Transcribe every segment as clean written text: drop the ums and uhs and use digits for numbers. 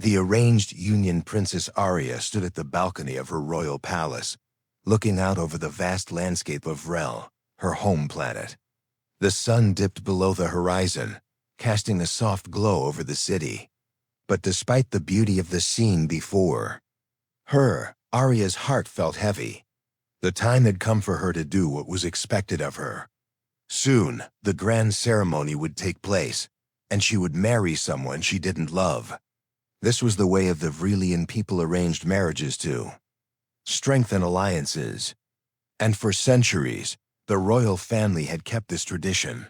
The arranged Union Princess Arya stood at the balcony of her royal palace, looking out over the vast landscape of Vrel, her home planet. The sun dipped below the horizon, casting a soft glow over the city. But despite the beauty of the scene before her, Arya's heart felt heavy. The time had come for her to do what was expected of her. Soon, the grand ceremony would take place, and she would marry someone she didn't love. This was the way of the Vrelian people arranged marriages to strengthen alliances. And for centuries, the royal family had kept this tradition.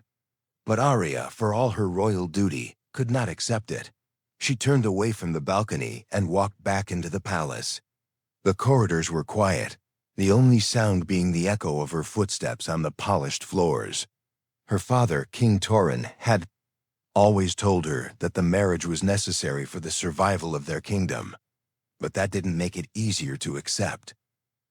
But Arya, for all her royal duty, could not accept it. She turned away from the balcony and walked back into the palace. The corridors were quiet, the only sound being the echo of her footsteps on the polished floors. Her father, King Torrin, had always told her that the marriage was necessary for the survival of their kingdom. But that didn't make it easier to accept.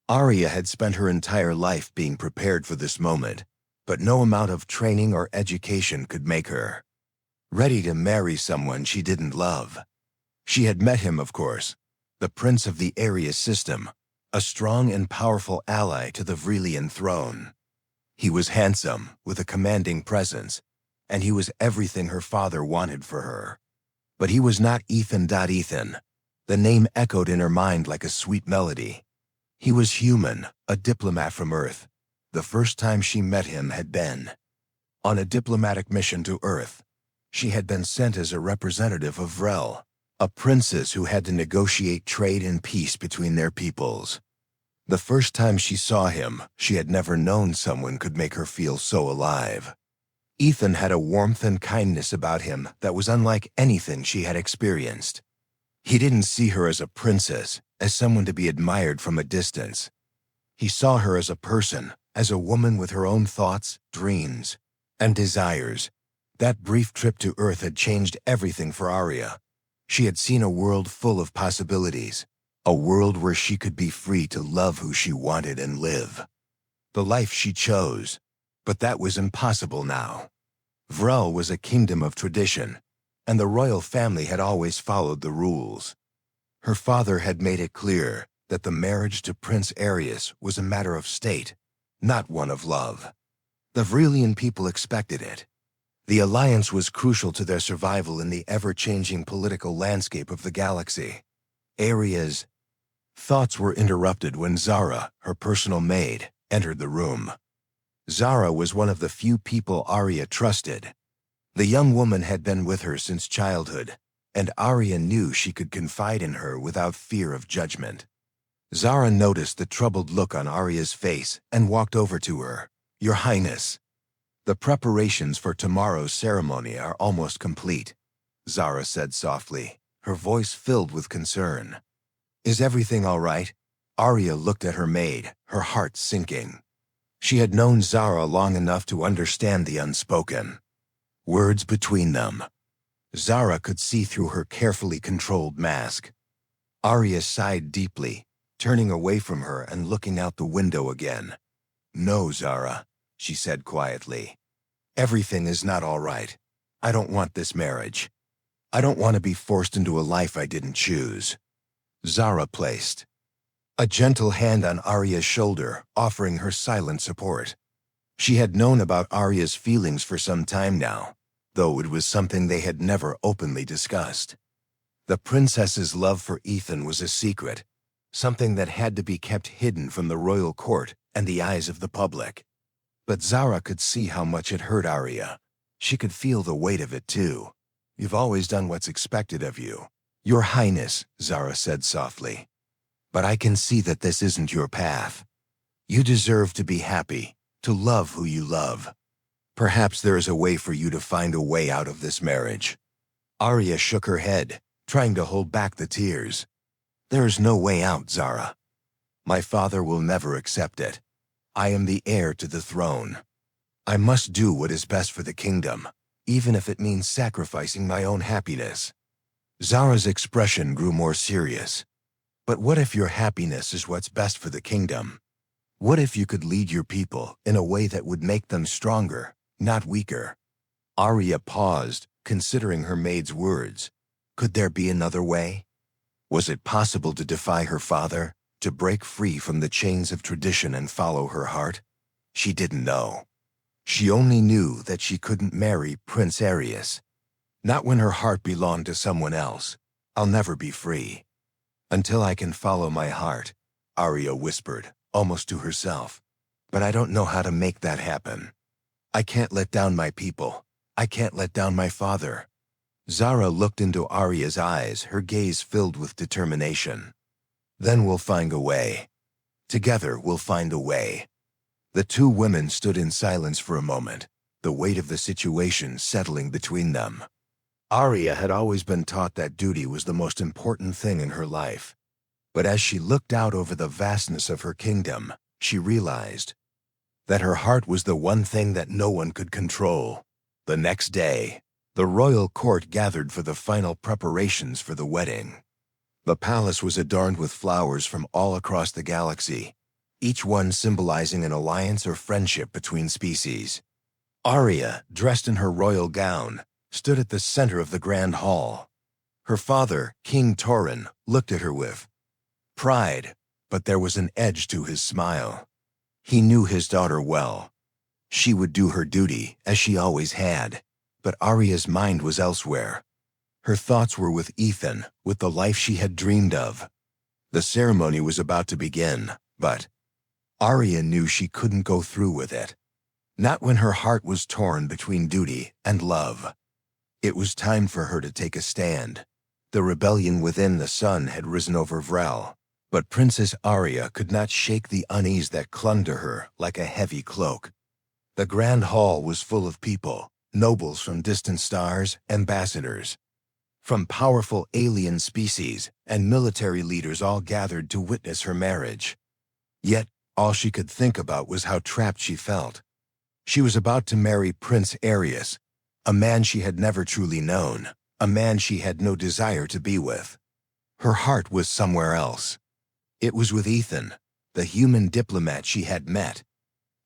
Arya had spent her entire life being prepared for this moment, but no amount of training or education could make her ready to marry someone she didn't love. She had met him, of course, the prince of the Area system, a strong and powerful ally to the Vrelian throne. He was handsome, with a commanding presence, and he was everything her father wanted for her. But he was not Ethan. Ethan. The name echoed in her mind like a sweet melody. He was human, a diplomat from Earth. The first time she met him had been on a diplomatic mission to Earth. She had been sent as a representative of Vrel, a princess who had to negotiate trade and peace between their peoples. The first time she saw him, she had never known someone could make her feel so alive. Ethan had a warmth and kindness about him that was unlike anything she had experienced. He didn't see her as a princess, as someone to be admired from a distance. He saw her as a person, as a woman with her own thoughts, dreams, and desires. That brief trip to Earth had changed everything for Arya. She had seen a world full of possibilities, a world where she could be free to love who she wanted and live the life she chose. But that was impossible now. Vrel was a kingdom of tradition, and the royal family had always followed the rules. Her father had made it clear that the marriage to Prince Arius was a matter of state, not one of love. The Vrelian people expected it. The alliance was crucial to their survival in the ever-changing political landscape of the galaxy. Arya's thoughts were interrupted when Zara, her personal maid, entered the room. Zara was one of the few people Arya trusted. The young woman had been with her since childhood, and Arya knew she could confide in her without fear of judgment. Zara noticed the troubled look on Arya's face and walked over to her. "Your Highness, the preparations for tomorrow's ceremony are almost complete," Zara said softly, her voice filled with concern. "Is everything all right?" Arya looked at her maid, her heart sinking. She had known Zara long enough to understand the unspoken words between them. Zara could see through her carefully controlled mask. Arya sighed deeply, turning away from her and looking out the window again. "No, Zara," she said quietly. "Everything is not all right. I don't want this marriage. I don't want to be forced into a life I didn't choose." Zara placed a gentle hand on Arya's shoulder, offering her silent support. She had known about Arya's feelings for some time now, though it was something they had never openly discussed. The princess's love for Ethan was a secret, something that had to be kept hidden from the royal court and the eyes of the public. But Zara could see how much it hurt Arya. She could feel the weight of it too. "You've always done what's expected of you, Your Highness," Zara said softly. "But I can see that this isn't your path. You deserve to be happy, to love who you love. Perhaps there is a way for you to find a way out of this marriage." Arya shook her head, trying to hold back the tears. "There is no way out, Zara. My father will never accept it. I am the heir to the throne. I must do what is best for the kingdom, even if it means sacrificing my own happiness." Zara's expression grew more serious. "But what if your happiness is what's best for the kingdom? What if you could lead your people in a way that would make them stronger, not weaker?" Arya paused, considering her maid's words. Could there be another way? Was it possible to defy her father, to break free from the chains of tradition and follow her heart? She didn't know. She only knew that she couldn't marry Prince Arius. Not when her heart belonged to someone else. I'll never be free. Until I can follow my heart, Arya whispered, almost to herself. But I don't know how to make that happen. I can't let down my people. I can't let down my father. Zara looked into Arya's eyes, her gaze filled with determination. Then we'll find a way. Together we'll find a way. The two women stood in silence for a moment, the weight of the situation settling between them. Arya had always been taught that duty was the most important thing in her life. But as she looked out over the vastness of her kingdom, she realized that her heart was the one thing that no one could control. The next day, the royal court gathered for the final preparations for the wedding. The palace was adorned with flowers from all across the galaxy, each one symbolizing an alliance or friendship between species. Arya, dressed in her royal gown, stood at the center of the grand hall. Her father, King Torrin, looked at her with pride, but there was an edge to his smile. He knew his daughter well. She would do her duty, as she always had, but Arya's mind was elsewhere. Her thoughts were with Ethan, with the life she had dreamed of. The ceremony was about to begin, but Arya knew she couldn't go through with it. Not when her heart was torn between duty and love. It was time for her to take a stand. The rebellion within the sun had risen over Vrel, but Princess Arya could not shake the unease that clung to her like a heavy cloak. The grand hall was full of people, nobles from distant stars, ambassadors from powerful alien species, and military leaders all gathered to witness her marriage. Yet, all she could think about was how trapped she felt. She was about to marry Prince Arius, a man she had never truly known, a man she had no desire to be with. Her heart was somewhere else. It was with Ethan, the human diplomat she had met.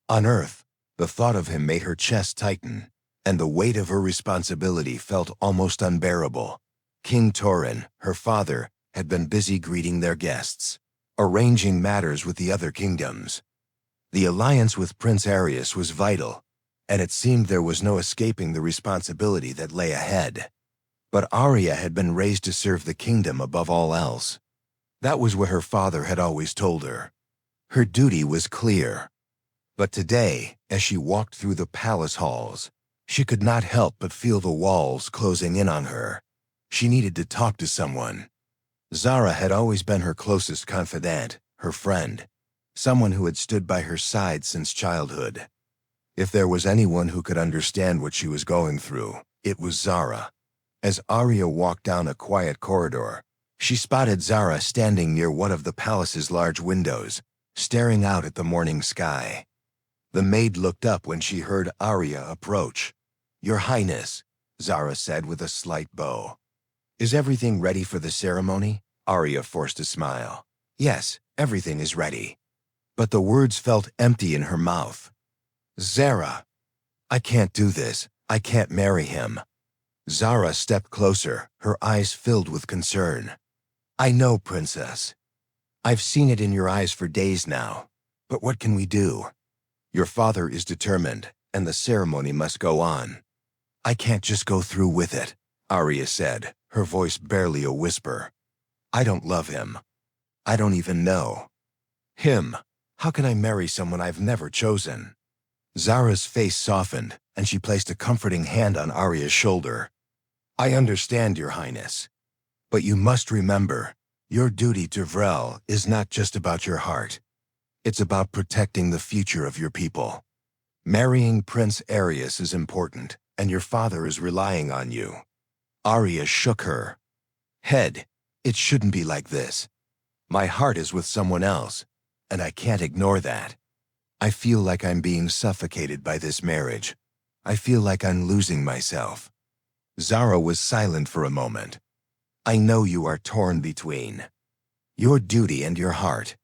On Earth, the thought of him made her chest tighten, and the weight of her responsibility felt almost unbearable. King Torrin, her father, had been busy greeting their guests, arranging matters with the other kingdoms. The alliance with Prince Arius was vital, and it seemed there was no escaping the responsibility that lay ahead. But Arya had been raised to serve the kingdom above all else. That was what her father had always told her. Her duty was clear. But today, as she walked through the palace halls, she could not help but feel the walls closing in on her. She needed to talk to someone. Zara had always been her closest confidant, her friend, someone who had stood by her side since childhood. If there was anyone who could understand what she was going through, it was Zara. As Arya walked down a quiet corridor, she spotted Zara standing near one of the palace's large windows, staring out at the morning sky. The maid looked up when she heard Arya approach. "Your Highness," Zara said with a slight bow. "Is everything ready for the ceremony?" Arya forced a smile. "Yes, everything is ready." But the words felt empty in her mouth. "Zara, I can't do this. I can't marry him." Zara stepped closer, her eyes filled with concern. "I know, Princess. I've seen it in your eyes for days now. But what can we do? Your father is determined, and the ceremony must go on." "I can't just go through with it," Arya said, her voice barely a whisper. "I don't love him. I don't even know him. How can I marry someone I've never chosen?" Zara's face softened, and she placed a comforting hand on Arya's shoulder. "I understand, Your Highness. But you must remember, your duty to Vrel is not just about your heart. It's about protecting the future of your people. Marrying Prince Arius is important, and your father is relying on you." Arya shook her head. "It shouldn't be like this. My heart is with someone else, and I can't ignore that. I feel like I'm being suffocated by this marriage. I feel like I'm losing myself." Zara was silent for a moment. "I know you are torn between your duty and your heart.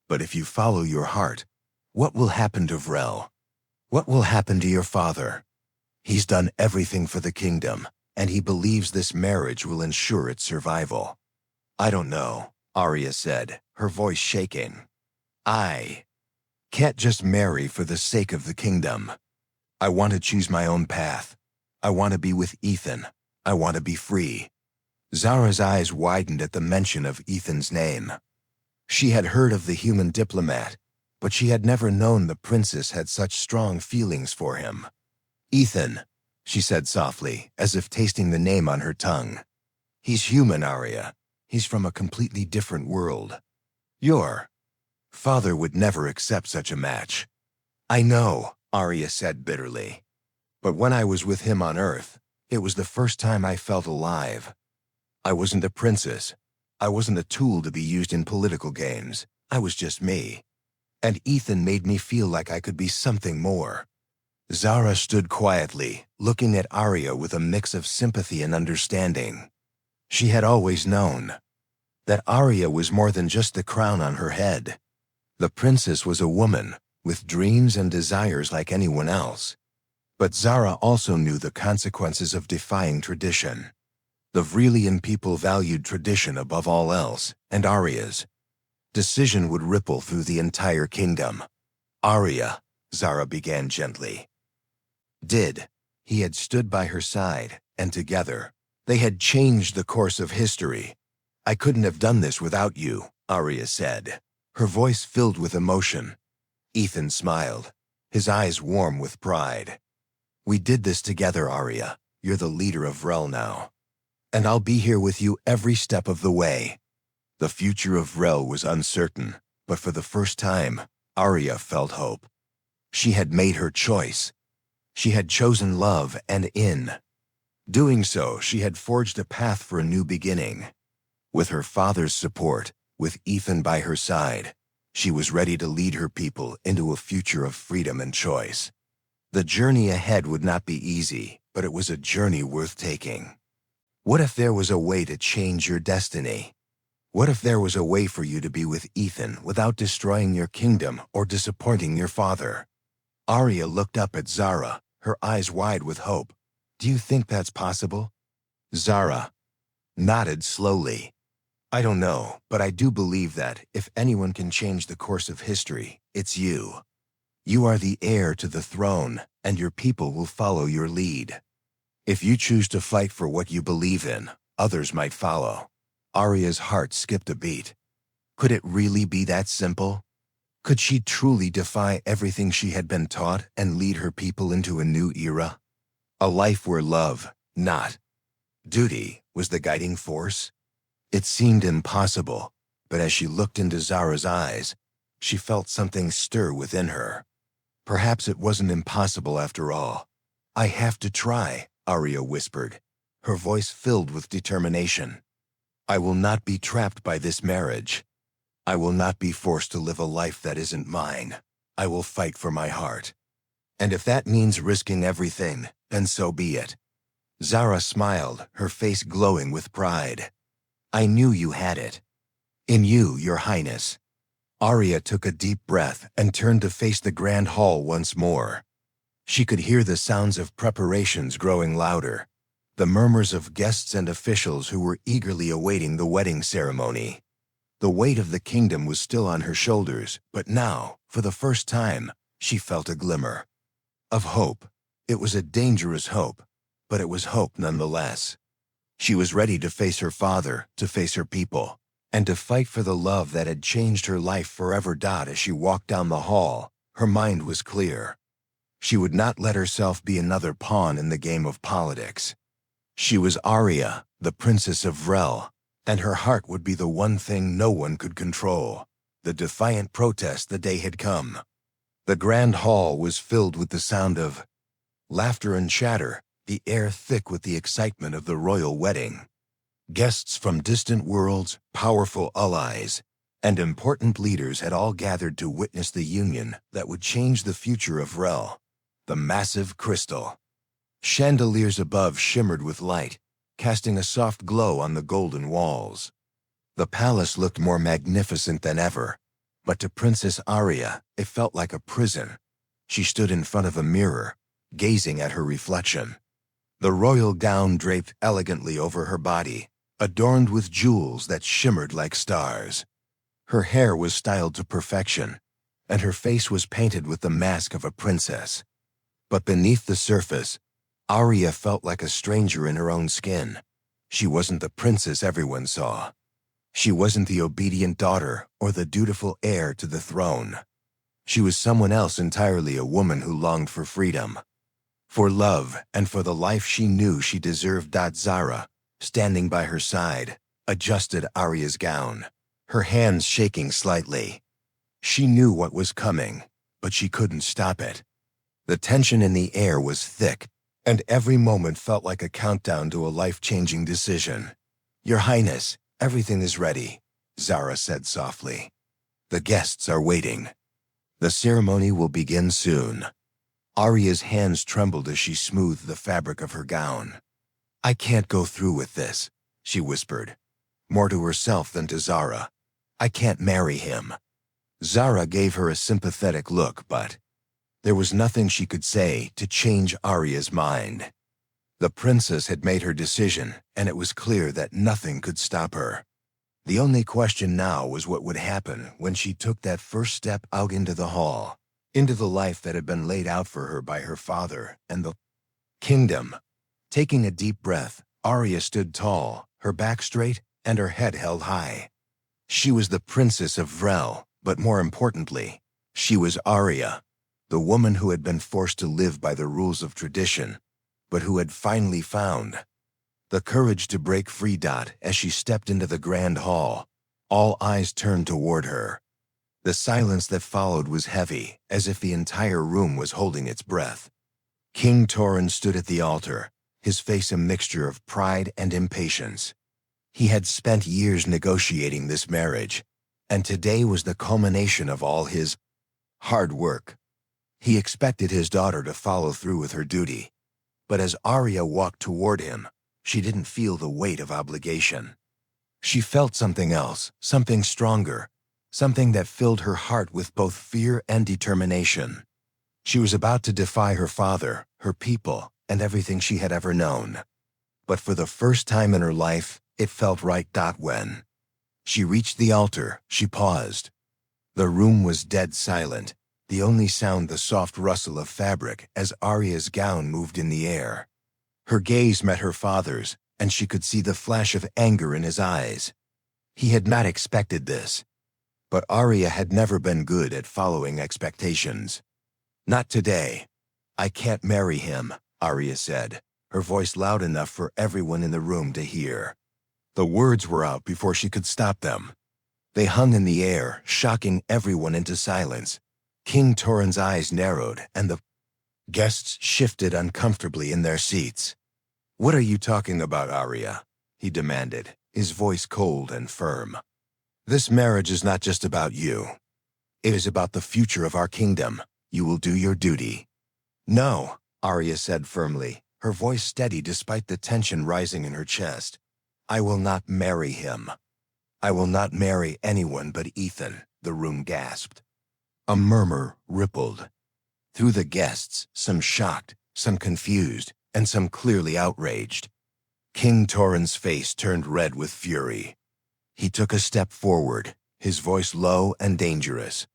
But if you follow your heart, what will happen to Vrel? What will happen to your father? He's done everything for the kingdom, and he believes this marriage will ensure its survival." I don't know, Arya said, her voice shaking. I can't just marry for the sake of the kingdom. I want to choose my own path. I want to be with Ethan. I want to be free. Zara's eyes widened at the mention of Ethan's name. She had heard of the human diplomat, but she had never known the princess had such strong feelings for him. Ethan, she said softly, as if tasting the name on her tongue. He's human, Arya. He's from a completely different world. Your father would never accept such a match. I know, Arya said bitterly. But when I was with him on Earth, it was the first time I felt alive. I wasn't a princess. I wasn't a tool to be used in political games. I was just me. And Ethan made me feel like I could be something more. Zara stood quietly, looking at Arya with a mix of sympathy and understanding. She had always known that Arya was more than just the crown on her head. The princess was a woman, with dreams and desires like anyone else. But Zara also knew the consequences of defying tradition. The Vrelian people valued tradition above all else, and Arya's decision would ripple through the entire kingdom. Arya, Zara began gently. He had stood by her side, and together, they had changed the course of history. I couldn't have done this without you, Arya said, her voice filled with emotion. Ethan smiled, his eyes warm with pride. We did this together, Arya. You're the leader of Rel now. And I'll be here with you every step of the way. The future of Rel was uncertain, but for the first time, Arya felt hope. She had made her choice. She had chosen love, and in doing so, she had forged a path for a new beginning. With her father's support, with Ethan by her side, she was ready to lead her people into a future of freedom and choice. The journey ahead would not be easy, but it was a journey worth taking. What if there was a way to change your destiny? What if there was a way for you to be with Ethan without destroying your kingdom or disappointing your father? Arya looked up at Zara, her eyes wide with hope. Do you think that's possible? Zara nodded slowly. I don't know, but I do believe that if anyone can change the course of history, it's you. You are the heir to the throne, and your people will follow your lead. If you choose to fight for what you believe in, others might follow. Arya's heart skipped a beat. Could it really be that simple? Could she truly defy everything she had been taught and lead her people into a new era? A life where love, not duty, was the guiding force? It seemed impossible, but as she looked into Zara's eyes, she felt something stir within her. Perhaps it wasn't impossible after all. I have to try, Arya whispered, her voice filled with determination. I will not be trapped by this marriage. I will not be forced to live a life that isn't mine. I will fight for my heart. And if that means risking everything, then so be it. Zara smiled, her face glowing with pride. I knew you had it. In you, Your Highness. Arya took a deep breath and turned to face the grand hall once more. She could hear the sounds of preparations growing louder, the murmurs of guests and officials who were eagerly awaiting the wedding ceremony. The weight of the kingdom was still on her shoulders, but now, for the first time, she felt a glimmer of hope. It was a dangerous hope, but it was hope nonetheless. She was ready to face her father, to face her people, and to fight for the love that had changed her life forever. As she walked down the hall, her mind was clear. She would not let herself be another pawn in the game of politics. She was Arya, the princess of Vrel, and her heart would be the one thing no one could control. The defiant protest. The day had come. The grand hall was filled with the sound of laughter and chatter, the air thick with the excitement of the royal wedding. Guests from distant worlds, powerful allies, and important leaders had all gathered to witness the union that would change the future of Rel. The massive crystal chandeliers above shimmered with light, casting a soft glow on the golden walls. The palace looked more magnificent than ever, but to Princess Arya, it felt like a prison. She stood in front of a mirror, gazing at her reflection. The royal gown draped elegantly over her body, adorned with jewels that shimmered like stars. Her hair was styled to perfection, and her face was painted with the mask of a princess. But beneath the surface, Arya felt like a stranger in her own skin. She wasn't the princess everyone saw. She wasn't the obedient daughter or the dutiful heir to the throne. She was someone else entirely, a woman who longed for freedom, for love, and for the life she knew she deserved. Zara, standing by her side, adjusted Arya's gown, her hands shaking slightly. She knew what was coming, but she couldn't stop it. The tension in the air was thick, and every moment felt like a countdown to a life-changing decision. "Your Highness, everything is ready," Zara said softly. "The guests are waiting. The ceremony will begin soon." Arya's hands trembled as she smoothed the fabric of her gown. "I can't go through with this," she whispered, more to herself than to Zara. "I can't marry him." Zara gave her a sympathetic look, but there was nothing she could say to change Arya's mind. The princess had made her decision, and it was clear that nothing could stop her. The only question now was what would happen when she took that first step out into the hall, into the life that had been laid out for her by her father and the kingdom. Taking a deep breath, Arya stood tall, her back straight and her head held high. She was the princess of Vrel, but more importantly, she was Arya, the woman who had been forced to live by the rules of tradition, but who had finally found the courage to break free. As she stepped into the grand hall, all eyes turned toward her. The silence that followed was heavy, as if the entire room was holding its breath. King Torrhen stood at the altar, his face a mixture of pride and impatience. He had spent years negotiating this marriage, and today was the culmination of all his hard work. He expected his daughter to follow through with her duty, but as Arya walked toward him, she didn't feel the weight of obligation. She felt something else, something stronger, something that filled her heart with both fear and determination. She was about to defy her father, her people, and everything she had ever known. But for the first time in her life, it felt right. When she reached the altar, she paused. The room was dead silent, the only sound the soft rustle of fabric as Arya's gown moved in the air. Her gaze met her father's, and she could see the flash of anger in his eyes. He had not expected this, but Arya had never been good at following expectations. "Not today. I can't marry him," Arya said, her voice loud enough for everyone in the room to hear. The words were out before she could stop them. They hung in the air, shocking everyone into silence. King Torrhen's eyes narrowed, and the guests shifted uncomfortably in their seats. "What are you talking about, Arya?" he demanded, his voice cold and firm. "This marriage is not just about you. It is about the future of our kingdom. You will do your duty." "No," Arya said firmly, her voice steady despite the tension rising in her chest. "I will not marry him. I will not marry anyone but Ethan," the room gasped. A murmur rippled through the guests, some shocked, some confused, and some clearly outraged. King Torrhen's face turned red with fury. He took a step forward, his voice low and dangerous.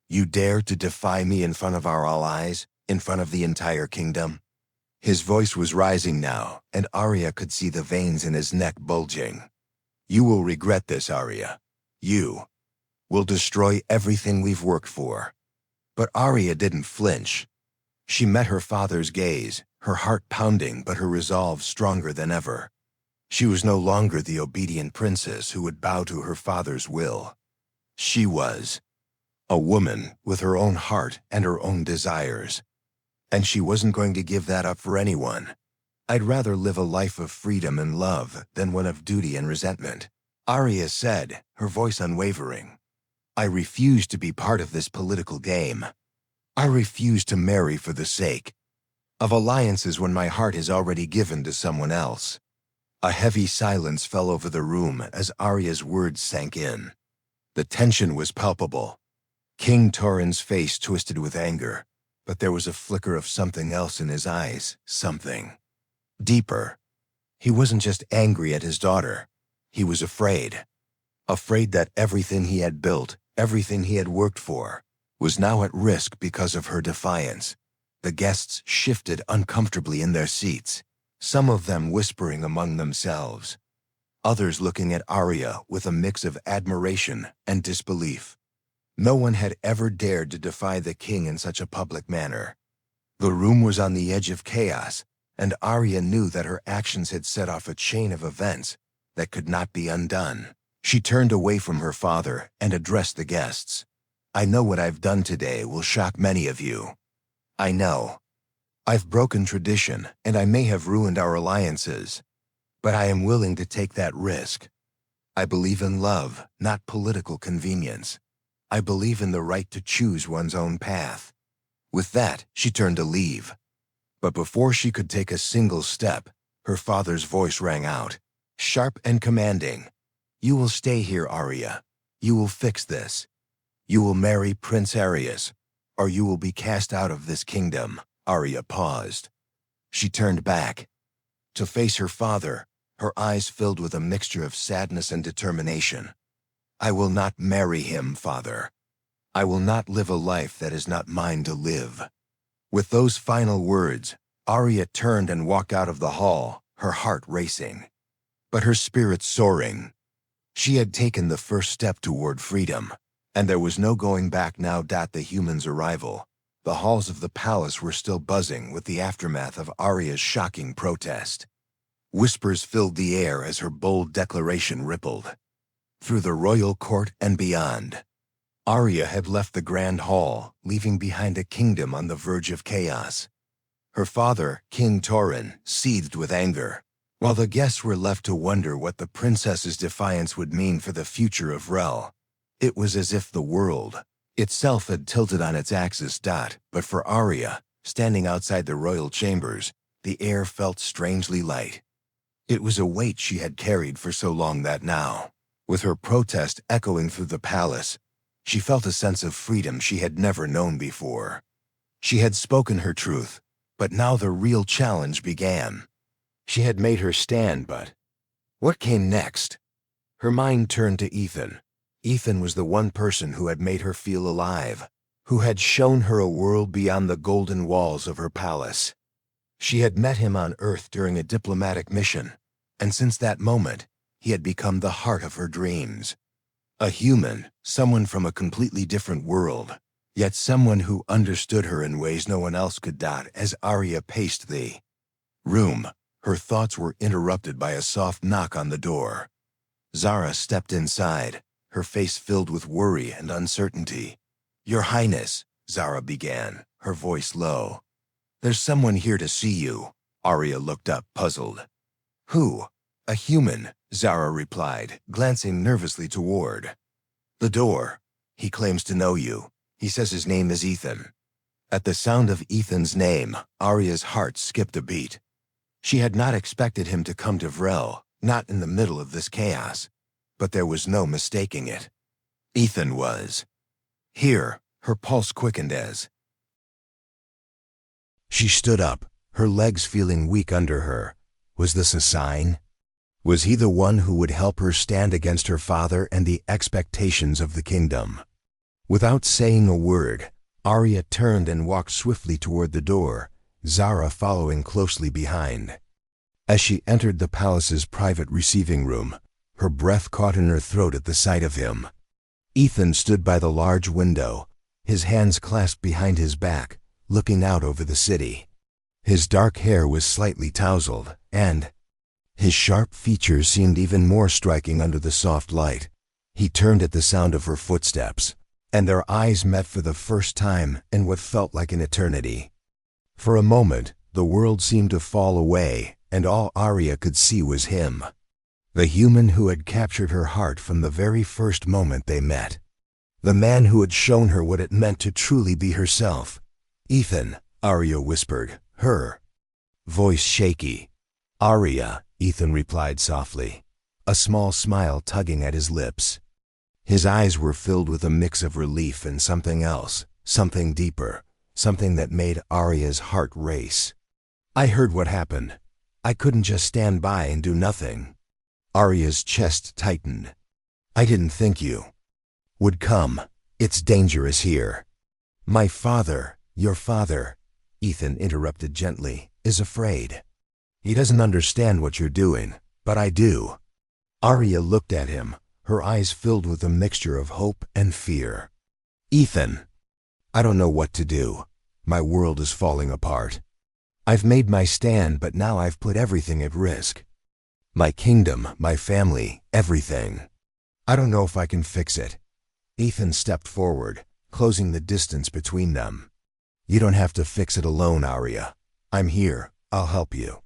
"You dare to defy me in front of our all eyes, in front of the entire kingdom?" His voice was rising now, and Arya could see the veins in his neck bulging. "You will regret this, Arya. You will destroy everything we've worked for." But Arya didn't flinch. She met her father's gaze, her heart pounding but her resolve stronger than ever. She was no longer the obedient princess who would bow to her father's will. She was a woman with her own heart and her own desires. And she wasn't going to give that up for anyone. "I'd rather live a life of freedom and love than one of duty and resentment," Arya said, her voice unwavering. "I refuse to be part of this political game. I refuse to marry for the sake of alliances when my heart is already given to someone else." A heavy silence fell over the room as Arya's words sank in. The tension was palpable. King Torrhen's face twisted with anger, but there was a flicker of something else in his eyes, something deeper. He wasn't just angry at his daughter. He was afraid. Afraid that everything he had built, everything he had worked for, was now at risk because of her defiance. The guests shifted uncomfortably in their seats, some of them whispering among themselves, others looking at Arya with a mix of admiration and disbelief. No one had ever dared to defy the king in such a public manner. The room was on the edge of chaos, and Arya knew that her actions had set off a chain of events that could not be undone. She turned away from her father and addressed the guests. "I know what I've done today will shock many of you. I know. I've broken tradition, and I may have ruined our alliances. But I am willing to take that risk. I believe in love, not political convenience. I believe in the right to choose one's own path." With that, she turned to leave. But before she could take a single step, her father's voice rang out, sharp and commanding. "You will stay here, Arya. You will fix this. You will marry Prince Arius, or you will be cast out of this kingdom." Arya paused. She turned back to face her father, her eyes filled with a mixture of sadness and determination. "I will not marry him, father. I will not live a life that is not mine to live." With those final words, Arya turned and walked out of the hall, her heart racing, but her spirit soaring. She had taken the first step toward freedom, and there was no going back now. The humans' arrival. The halls of the palace were still buzzing with the aftermath of Arya's shocking protest. Whispers filled the air as her bold declaration rippled through the royal court and beyond. Arya had left the grand hall, leaving behind a kingdom on the verge of chaos. Her father, King Torrhen, seethed with anger, while the guests were left to wonder what the princess's defiance would mean for the future of Rel. It was as if the world itself had tilted on its axis. But for Arya, standing outside the royal chambers, the air felt strangely light. It was a weight she had carried for so long that now, with her protest echoing through the palace, she felt a sense of freedom she had never known before. She had spoken her truth, but now the real challenge began. She had made her stand, but what came next? Her mind turned to Ethan. Ethan was the one person who had made her feel alive, who had shown her a world beyond the golden walls of her palace. She had met him on Earth during a diplomatic mission, and since that moment, he had become the heart of her dreams. A human, someone from a completely different world, yet someone who understood her in ways no one else could. As Arya paced the room, her thoughts were interrupted by a soft knock on the door. Zara stepped inside, her face filled with worry and uncertainty. "Your Highness," Zara began, her voice low. "There's someone here to see you." Arya looked up, puzzled. "Who?" "A human," Zara replied, glancing nervously toward the door. "He claims to know you. He says his name is Ethan." At the sound of Ethan's name, Arya's heart skipped a beat. She had not expected him to come to Vrel, not in the middle of this chaos. But there was no mistaking it. Ethan was here. Her pulse quickened as she stood up, her legs feeling weak under her. Was this a sign? Was he the one who would help her stand against her father and the expectations of the kingdom? Without saying a word, Arya turned and walked swiftly toward the door, Zara following closely behind. As she entered the palace's private receiving room, her breath caught in her throat at the sight of him. Ethan stood by the large window, his hands clasped behind his back, looking out over the city. His dark hair was slightly tousled, and his sharp features seemed even more striking under the soft light. He turned at the sound of her footsteps, and their eyes met for the first time in what felt like an eternity. For a moment, the world seemed to fall away, and all Arya could see was him. The human who had captured her heart from the very first moment they met. The man who had shown her what it meant to truly be herself. "Ethan," Arya whispered, her voice shaky. "Arya," Ethan replied softly, a small smile tugging at his lips. His eyes were filled with a mix of relief and something else, something deeper, something that made Arya's heart race. "I heard what happened. I couldn't just stand by and do nothing." Arya's chest tightened. I didn't think you would come. It's dangerous here. My father, your father, Ethan interrupted gently, is afraid. He doesn't understand what you're doing, but I do. Arya looked at him, her eyes filled with a mixture of hope and fear. Ethan, I don't know what to do. My world is falling apart. I've made my stand, but now I've put everything at risk. My kingdom, my family, everything. I don't know if I can fix it. Ethan stepped forward, closing the distance between them. You don't have to fix it alone, Arya. I'm here. I'll help you.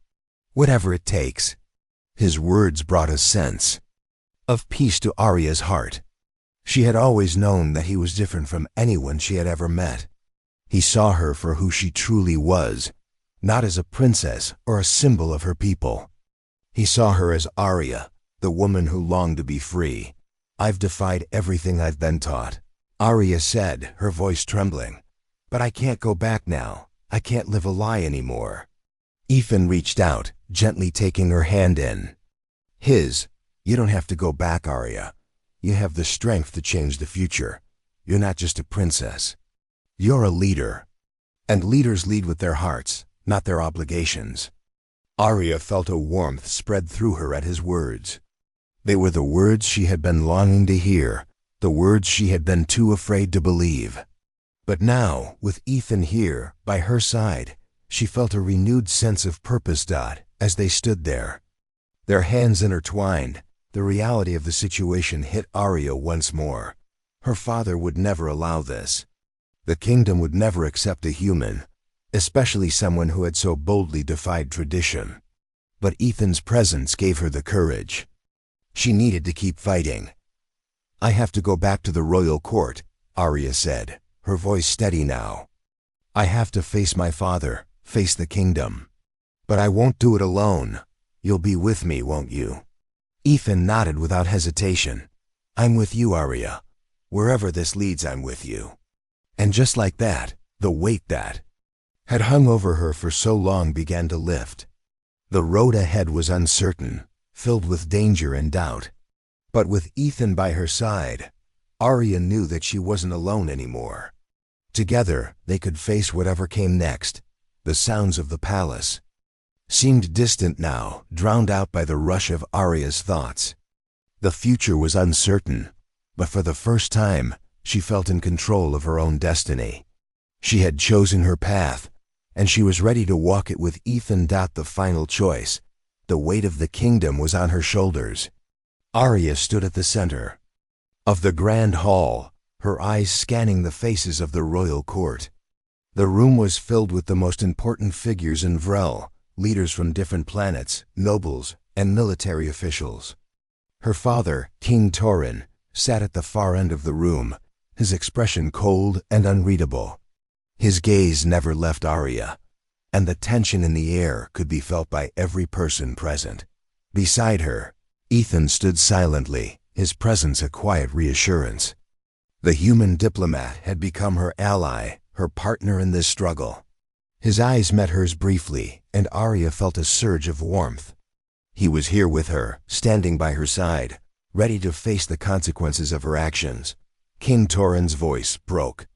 Whatever it takes. His words brought a sense of peace to Arya's heart. She had always known that he was different from anyone she had ever met. He saw her for who she truly was, not as a princess or a symbol of her people. He saw her as Arya, the woman who longed to be free. I've defied everything I've been taught, Arya said, her voice trembling. But I can't go back now. I can't live a lie anymore. Ethan reached out, gently taking her hand in his. You don't have to go back, Arya. You have the strength to change the future. You're not just a princess. You're a leader. And leaders lead with their hearts, not their obligations. Arya felt a warmth spread through her at his words. They were the words she had been longing to hear, the words she had been too afraid to believe. But now, with Ethan here, by her side, she felt a renewed sense of purpose. As they stood there, their hands intertwined, the reality of the situation hit Arya once more. Her father would never allow this. The kingdom would never accept a human, especially someone who had so boldly defied tradition. But Ethan's presence gave her the courage. She needed to keep fighting. I have to go back to the royal court, Arya said, her voice steady now. I have to face my father, face the kingdom. But I won't do it alone. You'll be with me, won't you? Ethan nodded without hesitation. I'm with you, Arya. Wherever this leads, I'm with you. And just like that, the weight that had hung over her for so long began to lift. The road ahead was uncertain, filled with danger and doubt. But with Ethan by her side, Arya knew that she wasn't alone anymore. Together, they could face whatever came next. The sounds of the palace seemed distant now, drowned out by the rush of Arya's thoughts. The future was uncertain, but for the first time, she felt in control of her own destiny. She had chosen her path, and she was ready to walk it with Ethan. The final choice. The weight of the kingdom was on her shoulders. Arya stood at the center of the grand hall, her eyes scanning the faces of the royal court. The room was filled with the most important figures in Vrel, leaders from different planets, nobles, and military officials. Her father, King Torrhen, sat at the far end of the room, his expression cold and unreadable. His gaze never left Arya, and the tension in the air could be felt by every person present. Beside her, Ethan stood silently, his presence a quiet reassurance. The human diplomat had become her ally, her partner in this struggle. His eyes met hers briefly, and Arya felt a surge of warmth. He was here with her, standing by her side, ready to face the consequences of her actions. King Torrhen's voice broke.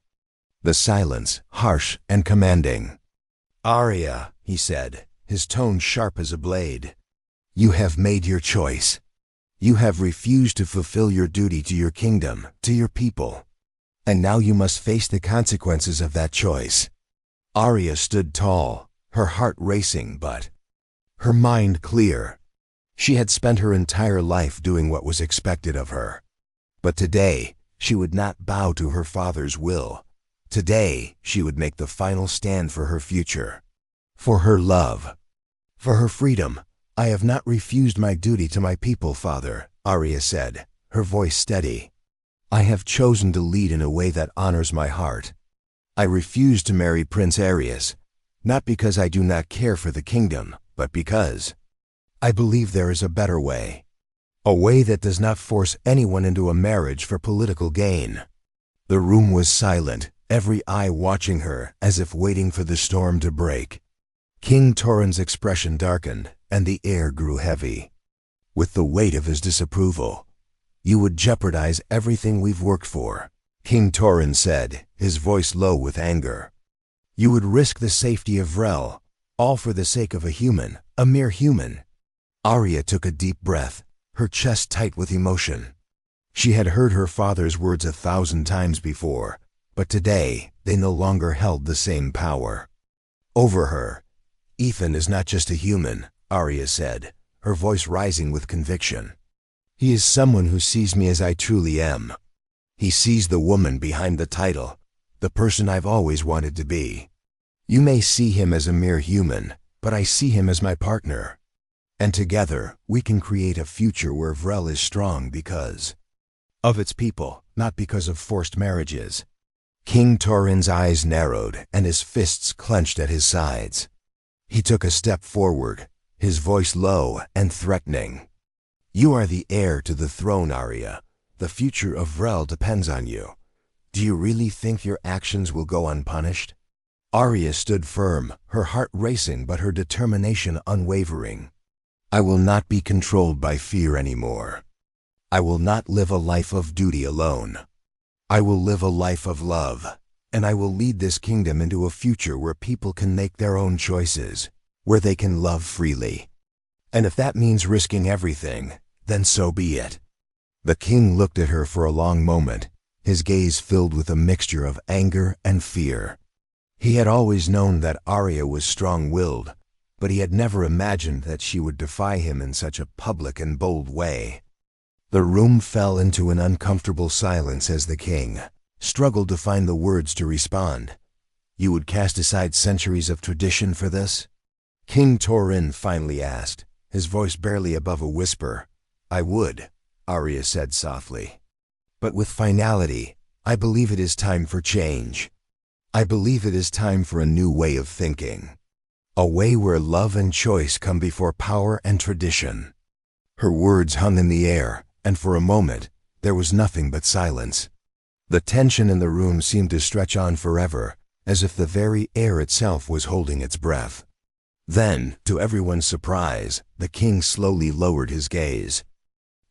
The silence, harsh and commanding. Arya, he said, his tone sharp as a blade. You have made your choice. You have refused to fulfill your duty to your kingdom, to your people. And now you must face the consequences of that choice. Arya stood tall, her heart racing but her mind clear. She had spent her entire life doing what was expected of her. But today, she would not bow to her father's will. Today, she would make the final stand for her future, for her love, for her freedom. I have not refused my duty to my people, father, Arya said, her voice steady. I have chosen to lead in a way that honors my heart. I refuse to marry Prince Aerys, not because I do not care for the kingdom, but because I believe there is a better way. A way that does not force anyone into a marriage for political gain. The room was silent, every eye watching her as if waiting for the storm to break. King Torrhen's expression darkened, and the air grew heavy. with the weight of his disapproval. You would jeopardize everything we've worked for, King Torin said, his voice low with anger. You would risk the safety of Vrel, all for the sake of a mere human. Arya took a deep breath, her chest tight with emotion. She had heard her father's words 1,000 times before, but today they no longer held the same power over her. Ethan is not just a human, Arya said, her voice rising with conviction. He is someone who sees me as I truly am. He sees the woman behind the title, the person I've always wanted to be. You may see him as a mere human, but I see him as my partner. And together, we can create a future where Vrel is strong because of its people, not because of forced marriages. King Torin's eyes narrowed and his fists clenched at his sides. He took a step forward, his voice low and threatening. You are the heir to the throne, Arya. The future of Vrel depends on you. Do you really think your actions will go unpunished? Arya stood firm, her heart racing but her determination unwavering. I will not be controlled by fear anymore. I will not live a life of duty alone. I will live a life of love, and I will lead this kingdom into a future where people can make their own choices, where they can love freely. And if that means risking everything, then so be it. The king looked at her for a long moment, his gaze filled with a mixture of anger and fear. He had always known that Arya was strong-willed, but he had never imagined that she would defy him in such a public and bold way. The room fell into an uncomfortable silence as the king struggled to find the words to respond. You would cast aside centuries of tradition for this? King Torin finally asked, his voice barely above a whisper. I would, Arya said softly. But with finality, I believe it is time for change. I believe it is time for a new way of thinking. A way where love and choice come before power and tradition. Her words hung in the air, and for a moment, there was nothing but silence. The tension in the room seemed to stretch on forever, as if the very air itself was holding its breath. Then, to everyone's surprise, the king slowly lowered his gaze,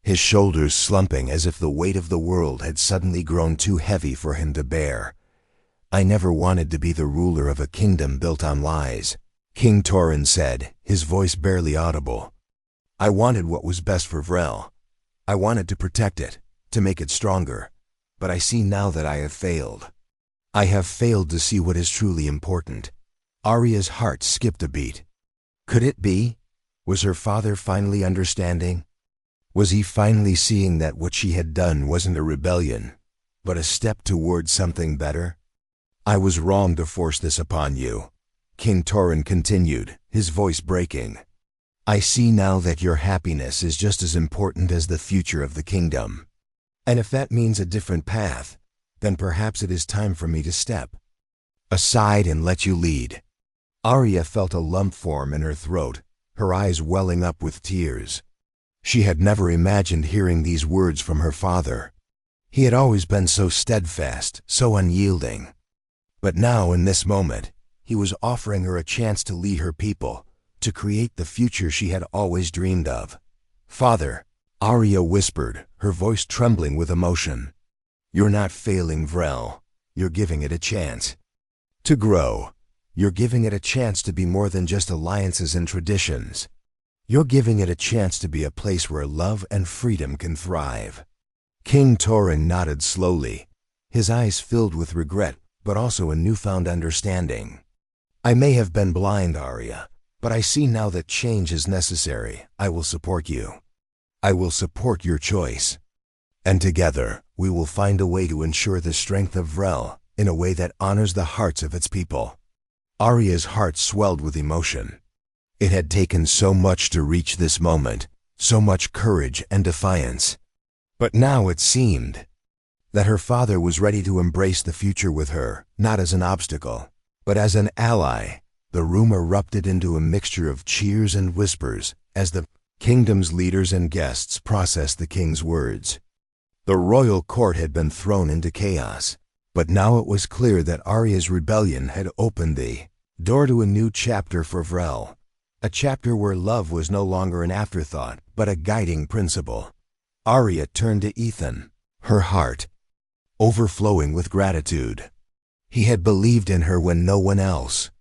his shoulders slumping as if the weight of the world had suddenly grown too heavy for him to bear. I never wanted to be the ruler of a kingdom built on lies, King Torin said, his voice barely audible. I wanted what was best for Vrel. I wanted to protect it, to make it stronger, but I see now that I have failed. I have failed to see what is truly important. Arya's heart skipped a beat. Could it be? Was her father finally understanding? Was he finally seeing that what she had done wasn't a rebellion, but a step toward something better? I was wrong to force this upon you, King Torin continued, his voice breaking. I see now that your happiness is just as important as the future of the kingdom. And if that means a different path, then perhaps it is time for me to step aside and let you lead. Arya felt a lump form in her throat, her eyes welling up with tears. She had never imagined hearing these words from her father. He had always been so steadfast, so unyielding. But now, in this moment, he was offering her a chance to lead her people, to create the future she had always dreamed of. Father, Arya whispered, her voice trembling with emotion. You're not failing Vrel. You're giving it a chance to grow. You're giving it a chance to be more than just alliances and traditions. You're giving it a chance to be a place where love and freedom can thrive. King Torin nodded slowly, his eyes filled with regret, but also a newfound understanding. I may have been blind, Arya, but I see now that change is necessary. I will support you. I will support your choice. And together, we will find a way to ensure the strength of Vrel in a way that honors the hearts of its people. Arya's heart swelled with emotion. It had taken so much to reach this moment, so much courage and defiance. But now it seemed that her father was ready to embrace the future with her, not as an obstacle, but as an ally. The room erupted into a mixture of cheers and whispers as the kingdom's leaders and guests processed the king's words. The royal court had been thrown into chaos, but now it was clear that Arya's rebellion had opened the door to a new chapter for Vrel. A chapter where love was no longer an afterthought, but a guiding principle. Arya turned to Ethan, her heart overflowing with gratitude. He had believed in her when no one else